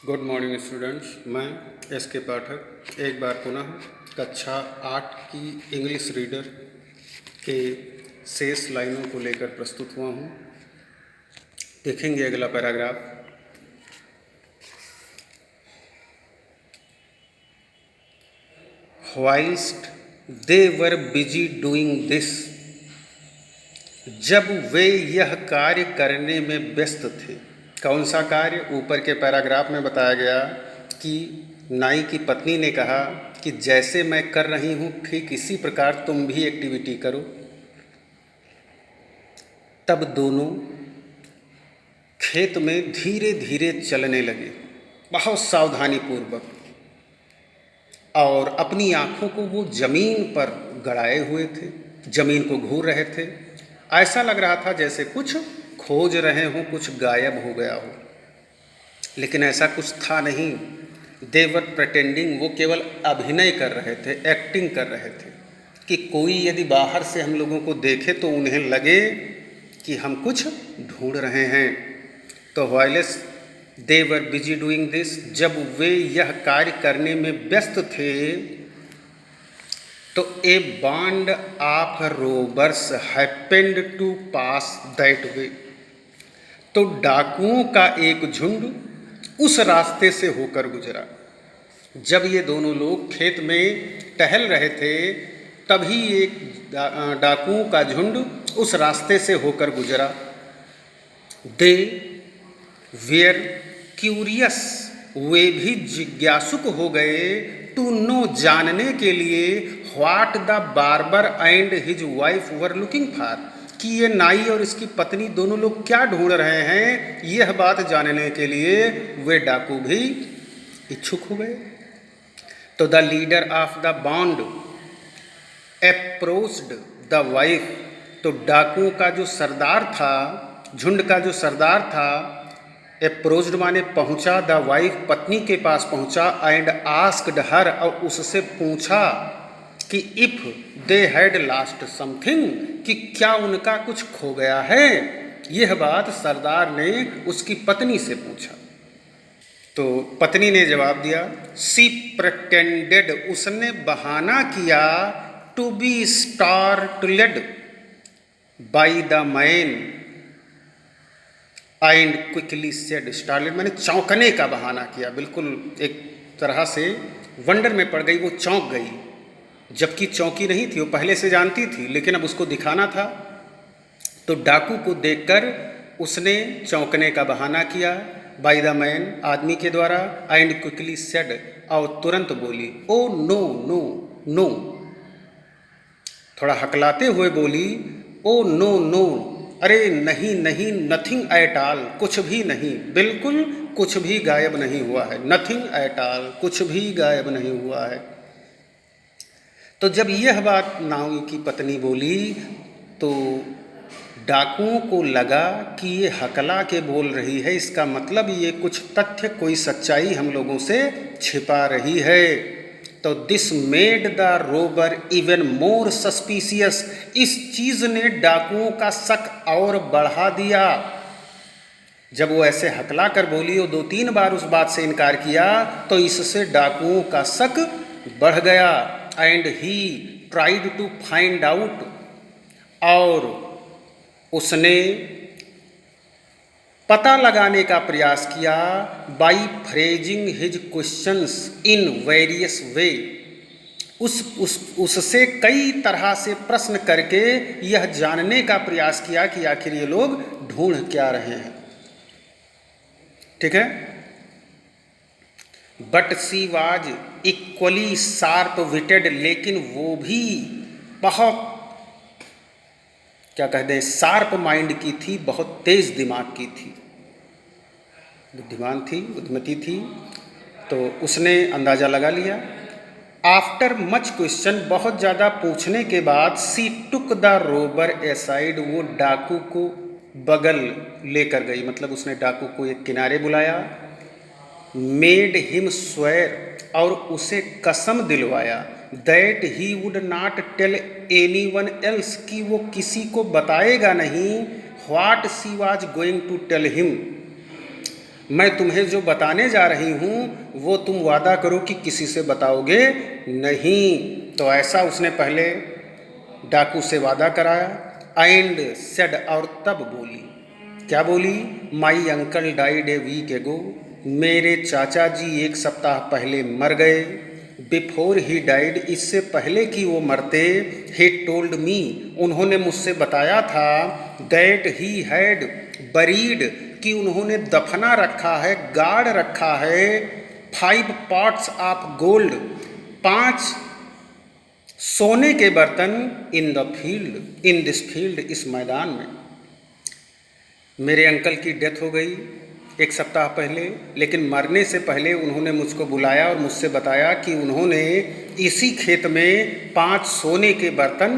Good morning students. मैं S के पाठक एक बार पुनः कक्षा 8 की इंग्लिश रीडर के शेष लाइनों को लेकर प्रस्तुत हुआ हूँ। देखेंगे अगला paragraph. Whilst they were busy doing this, जब वे यह कार्य करने में व्यस्त थे। कौन सा कार्य? ऊपर के पैराग्राफ में बताया गया कि नाई की पत्नी ने कहा कि जैसे मैं कर रही हूँ ठीक इसी प्रकार तुम भी एक्टिविटी करो। तब दोनों खेत में धीरे धीरे चलने लगे, बहुत सावधानी पूर्वक, और अपनी आँखों को वो ज़मीन पर गड़ाए हुए थे, ज़मीन को घूर रहे थे। ऐसा लग रहा था जैसे कुछ खोज रहे हों, कुछ गायब हो गया हो, लेकिन ऐसा कुछ था नहीं। देवर प्रिटेंडिंग, वो केवल अभिनय कर रहे थे, एक्टिंग कर रहे थे कि कोई यदि बाहर से हम लोगों को देखे तो उन्हें लगे कि हम कुछ ढूंढ रहे हैं। तो whilst they were busy doing this, जब वे यह कार्य करने में व्यस्त थे, तो a band of robbers happened to pass that way, तो डाकुओं का एक झुंड उस रास्ते से होकर गुजरा। जब ये दोनों लोग खेत में टहल रहे थे तभी एक डाकुओं का झुंड उस रास्ते से होकर गुजरा। दे वेयर क्यूरियस, वे भी जिज्ञासुक हो गए, टू नो, जानने के लिए, what the barber and his wife were looking for, कि ये नाई और इसकी पत्नी दोनों लोग क्या ढूंढ रहे हैं। यह बात जानने के लिए वे डाकू भी इच्छुक हो गए। तो the leader of the bond approached the wife, तो डाकुओं का जो सरदार था, झुंड का जो सरदार था, अप्रोच्ड माने पहुंचा, द वाइफ पत्नी के पास पहुंचा, एंड आस्क्ड हर, और उससे पूछा कि if they had last something, कि क्या उनका कुछ खो गया है। यह बात सरदार ने उसकी पत्नी से पूछा। तो पत्नी ने जवाब दिया, सी प्रिटेंडेड, उसने बहाना किया, to be startled by the man and quickly said, startled मैंने चौंकने का बहाना किया, बिल्कुल एक तरह से वंडर में पड़ गई, वो चौंक गई, जबकि चौंकी नहीं थी, वो पहले से जानती थी, लेकिन अब उसको दिखाना था। तो डाकू को देखकर उसने चौंकने का बहाना किया, बाय द मैन, आदमी के द्वारा, एंड क्विकली सेड, और तुरंत बोली, ओ नो नो नो, थोड़ा हकलाते हुए बोली, ओ नो नो, अरे नहीं नहीं, नथिंग एट ऑल, कुछ भी नहीं, बिल्कुल कुछ भी गायब नहीं हुआ है, नथिंग एट ऑल, कुछ भी गायब नहीं हुआ है। तो जब यह बात नाई की पत्नी बोली तो डाकुओं को लगा कि ये हकला के बोल रही है, इसका मतलब ये कुछ तथ्य, कोई सच्चाई हम लोगों से छिपा रही है। तो this made the Rober even more suspicious, इस चीज़ ने डाकुओं का शक और बढ़ा दिया। जब वो ऐसे हकला कर बोली और 2-3 बार उस बात से इनकार किया तो इससे डाकुओं का शक बढ़ गया। And he tried to find out, और उसने पता लगाने का प्रयास किया, by phrasing his questions in various way, उससे कई तरह से प्रश्न करके यह जानने का प्रयास किया कि आखिर ये लोग ढूंढ क्या रहे हैं। ठीक है। But she was equally sharp witted, लेकिन वो भी बहुत, क्या कहते हैं, शार्प माइंड की थी, बहुत तेज दिमाग की थी, बुद्धिमान थी, बुद्धिमती थी। तो उसने अंदाज़ा लगा लिया। आफ्टर मच क्वेश्चन, बहुत ज़्यादा पूछने के बाद, सी टुक द रोबर एसाइड, वो डाकू को बगल लेकर गई, मतलब उसने डाकू को एक किनारे बुलाया, मेड हिम स्वेयर, और उसे कसम दिलवाया, that he would not tell anyone else, कि वो किसी को बताएगा नहीं, what she was going to tell him, मैं तुम्हें जो बताने जा रही हूँ वो तुम वादा करो कि किसी से बताओगे नहीं। तो ऐसा उसने पहले डाकू से वादा कराया। एंड सेड, और तब बोली, क्या बोली? My uncle died a week ago, मेरे चाचा जी 1 सप्ताह पहले मर गए। बिफोर ही डाइड, इससे पहले कि वो मरते, ही टोल्ड मी, उन्होंने मुझसे बताया था, दैट ही हैड बरीड, कि उन्होंने दफना रखा है, गाड़ रखा है, 5 पॉट्स ऑफ गोल्ड, 5 सोने के बर्तन, in the field, in this field, इस मैदान में। मेरे अंकल की डेथ हो गई 1 सप्ताह पहले, लेकिन मरने से पहले उन्होंने मुझको बुलाया और मुझसे बताया कि उन्होंने इसी खेत में 5 सोने के बर्तन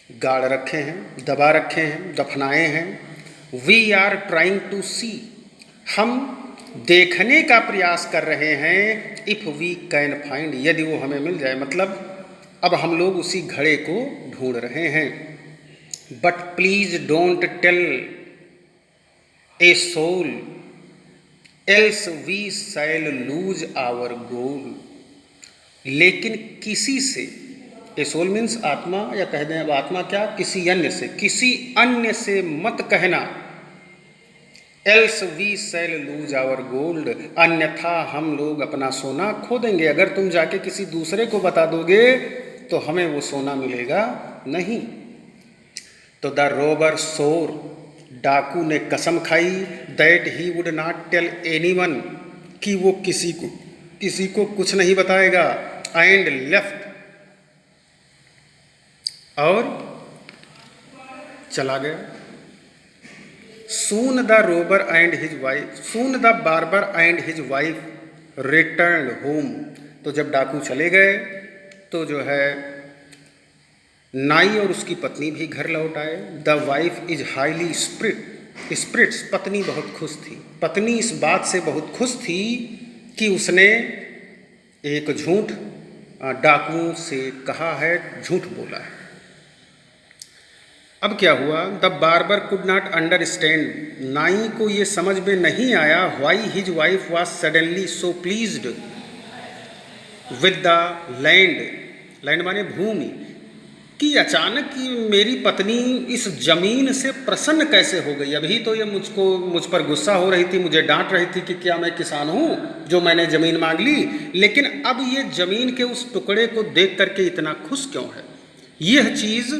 गाड़ रखे हैं, दबा रखे हैं, दफनाए हैं। वी आर ट्राइंग टू सी, हम देखने का प्रयास कर रहे हैं, इफ़ वी कैन फाइंड, यदि वो हमें मिल जाए, मतलब अब हम लोग उसी घड़े को ढूंढ रहे हैं। But please don't tell a soul, else we shall lose our goal, लेकिन किसी से, ए सोल मीन्स आत्मा, या कह दें अब आत्मा क्या, किसी अन्य से, किसी अन्य से मत कहना, else we shall lose our gold, अन्यथा हम लोग अपना सोना खो देंगे। अगर तुम जाके किसी दूसरे को बता दोगे तो हमें वो सोना मिलेगा नहीं। तो द रोबर सोर, डाकू ने कसम खाई, that he would not tell anyone, कि वो किसी को कुछ नहीं बताएगा। एंड लेफ्ट, और चला गया। Soon the Rober and his wife, soon the barber and his wife return home, तो जब डाकू चले गए तो जो है नाई और उसकी पत्नी भी घर लौट आए। द वाइफ इज हाईली स्प्रिट्स, पत्नी बहुत खुश थी। पत्नी इस बात से बहुत खुश थी कि उसने एक झूठ डाकुओं से कहा है, झूठ बोला है। अब क्या हुआ? The barber could not understand, नाई को ये समझ में नहीं आया, why his wife was suddenly so pleased with the land, land माने भूमि, कि अचानक ही मेरी पत्नी इस जमीन से प्रसन्न कैसे हो गई। अभी तो ये मुझ पर गुस्सा हो रही थी, मुझे डांट रही थी कि क्या मैं किसान हूँ जो मैंने ज़मीन मांग ली, लेकिन अब ये ज़मीन के उस टुकड़े को देख करके इतना खुश क्यों है। यह चीज़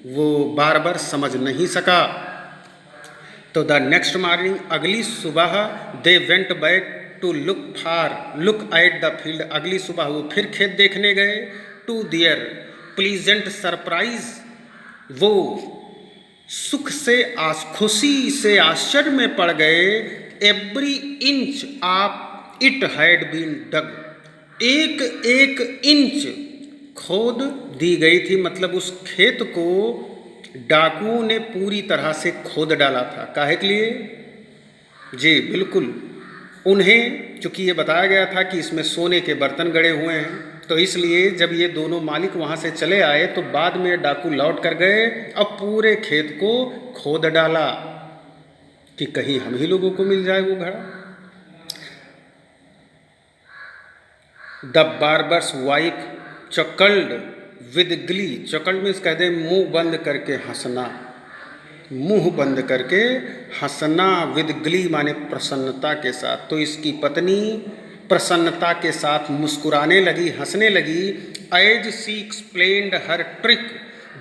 वो बार बार समझ नहीं सका। तो द नेक्स्ट मॉर्निंग, अगली सुबह, they went back to look at the field, अगली सुबह वो फिर खेत देखने गए। टू देयर प्लीजेंट सरप्राइज, वो सुख से खुशी से आश्चर्य में पड़ गए। Every inch of it had been dug, एक एक इंच खोद दी गई थी, मतलब उस खेत को डाकुओं ने पूरी तरह से खोद डाला था। काहे के लिए? जी बिल्कुल, उन्हें चूँकि ये बताया गया था कि इसमें सोने के बर्तन गड़े हुए हैं, तो इसलिए जब ये दोनों मालिक वहाँ से चले आए तो बाद में डाकू लौट कर गए, अब पूरे खेत को खोद डाला कि कहीं हम ही लोगों को मिल जाए वो घड़ा। The barbers wife चकल्ड with Glee, चकल्ड means कह दे मुंह बंद करके हंसना, मुंह बंद करके हंसना, विद ग्ली माने प्रसन्नता के साथ। तो इसकी पत्नी प्रसन्नता के साथ मुस्कुराने लगी, हंसने लगी। As she explained her trick,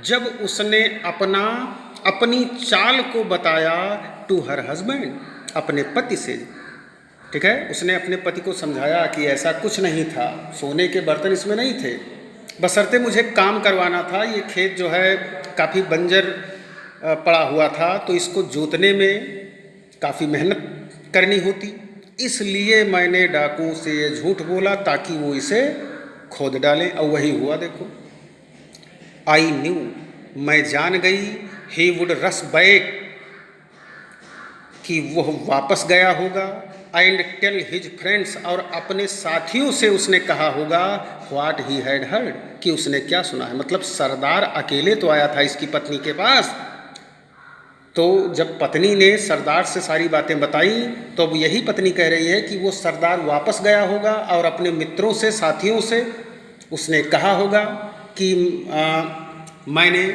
जब उसने अपनी चाल को बताया टू हर हस्बैंड, अपने पति से, ठीक है, उसने अपने पति को समझाया कि ऐसा कुछ नहीं था, सोने के बर्तन इसमें नहीं थे, बशर्ते मुझे काम करवाना था। ये खेत जो है काफ़ी बंजर पड़ा हुआ था, तो इसको जोतने में काफ़ी मेहनत करनी होती, इसलिए मैंने डाकुओं से ये झूठ बोला ताकि वो इसे खोद डालें, और वही हुआ। देखो, आई न्यू, मैं जान गई, ही वुड रश बैक, कि वह वापस गया होगा। एंड टेल हिज फ्रेंड्स, और अपने साथियों से उसने कहा होगा, व्हाट ही हैड हर्ड, कि उसने क्या सुना है। मतलब सरदार अकेले तो आया था इसकी पत्नी के पास, तो जब पत्नी ने सरदार से सारी बातें बताई तो अब यही पत्नी कह रही है कि वो सरदार वापस गया होगा और अपने मित्रों से, साथियों से उसने कहा होगा कि मैंने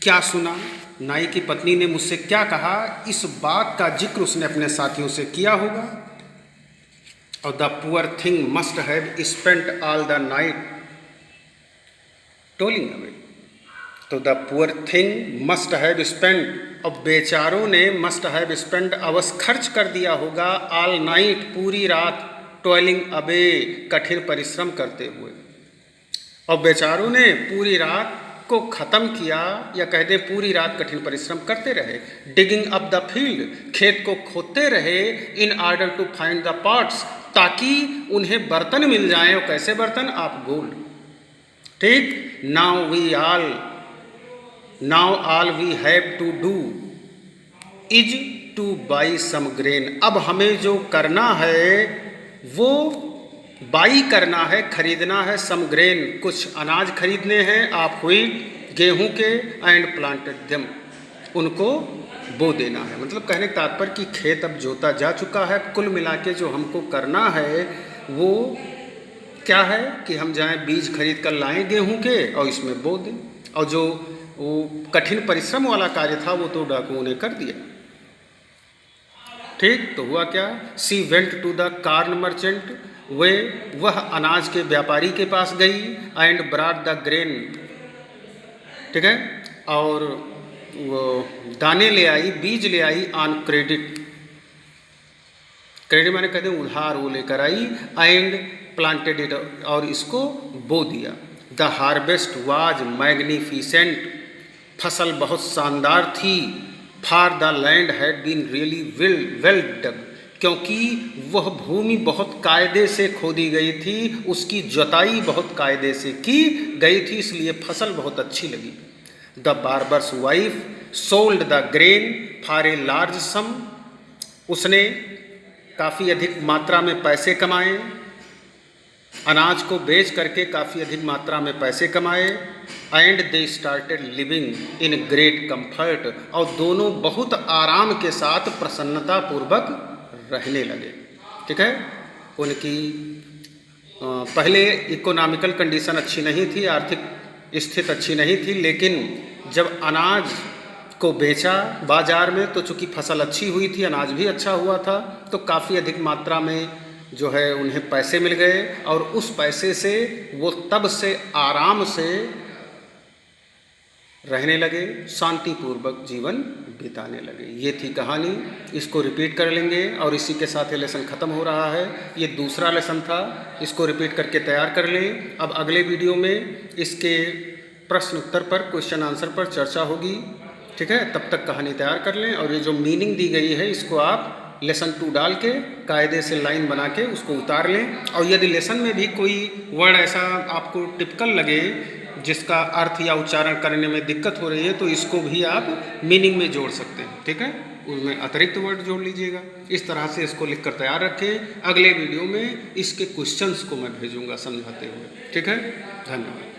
क्या सुना, नाई की पत्नी ने मुझसे क्या कहा, इस बात का जिक्र उसने अपने साथियों से किया होगा। और the poor thing must have spent all the night toiling away. तो the poor thing must have spent, अब बेचारों ने मस्ट हैव स्पेंट अवश्य खर्च कर दिया होगा, ऑल नाइट पूरी रात, टॉयलिंग अवे कठिन परिश्रम करते हुए। और बेचारों ने पूरी रात को ख़त्म किया, या कह दें पूरी रात कठिन परिश्रम करते रहे। डिगिंग अप द फील्ड, खेत को खोदते रहे, in order to find the parts, ताकि उन्हें बर्तन मिल जाएं। और कैसे बर्तन? आप गोल्ड, ठीक। Now all we have to do is to buy some grain, अब हमें जो करना है वो बाई करना है, खरीदना है, सम ग्रेन, कुछ अनाज खरीदने हैं, आप व्हीट गेहूं के, एंड प्लांटेड देम, उनको बो देना है। मतलब कहने का तात्पर्य कि खेत अब जोता जा चुका है, कुल मिला के जो हमको करना है वो क्या है कि हम जाएं बीज खरीद कर लाएं गेहूं के और इसमें बो दें। और जो वो कठिन परिश्रम वाला कार्य था वो तो डाकुओं ने कर दिया, ठीक। तो हुआ क्या? She went to the corn merchant, वह अनाज के व्यापारी के पास गई, एंड ब्रॉट द ग्रेन, ठीक है, और वो दाने ले आई, बीज ले आई, ऑन क्रेडिट, क्रेडिट माने कहते हैं उधार, वो लेकर आई, एंड प्लांटेड इट, और इसको बो दिया। द हार्वेस्ट वाज मैग्निफिसेंट, फसल बहुत शानदार थी। For the land had been really well dug, क्योंकि वह भूमि बहुत कायदे से खोदी गई थी, उसकी जुताई बहुत कायदे से की गई थी, इसलिए फसल बहुत अच्छी लगी। The barbers wife sold the grain for a large सम, उसने काफ़ी अधिक मात्रा में पैसे कमाए, अनाज को बेच करके काफ़ी अधिक मात्रा में पैसे कमाए। And they started living in great comfort, और दोनों बहुत आराम के साथ प्रसन्नता पूर्वक रहने लगे, ठीक है। उनकी पहले इकोनॉमिकल कंडीशन अच्छी नहीं थी, आर्थिक स्थिति अच्छी नहीं थी, लेकिन जब अनाज को बेचा बाजार में तो चूँकि फसल अच्छी हुई थी, अनाज भी अच्छा हुआ था, तो काफ़ी अधिक मात्रा में जो है उन्हें पैसे मिल गए, और उस पैसे से वो तब से आराम से रहने लगे, शांतिपूर्वक जीवन बिताने लगे। ये थी कहानी, इसको रिपीट कर लेंगे और इसी के साथ ये लेसन ख़त्म हो रहा है। ये दूसरा लेसन था, इसको रिपीट करके तैयार कर लें। अब अगले वीडियो में इसके प्रश्न उत्तर पर, क्वेश्चन आंसर पर चर्चा होगी, ठीक है। तब तक कहानी तैयार कर लें, और ये जो मीनिंग दी गई है इसको आप लेसन 2 डाल के कायदे से लाइन बना के उसको उतार लें। और यदि लेसन में भी कोई वर्ड ऐसा आपको टिपिकल लगे जिसका अर्थ या उच्चारण करने में दिक्कत हो रही है, तो इसको भी आप मीनिंग में जोड़ सकते हैं, ठीक है। उसमें अतिरिक्त वर्ड जोड़ लीजिएगा। इस तरह से इसको लिखकर तैयार रखें। अगले वीडियो में इसके क्वेश्चंस को मैं भेजूंगा समझाते हुए, ठीक है। धन्यवाद।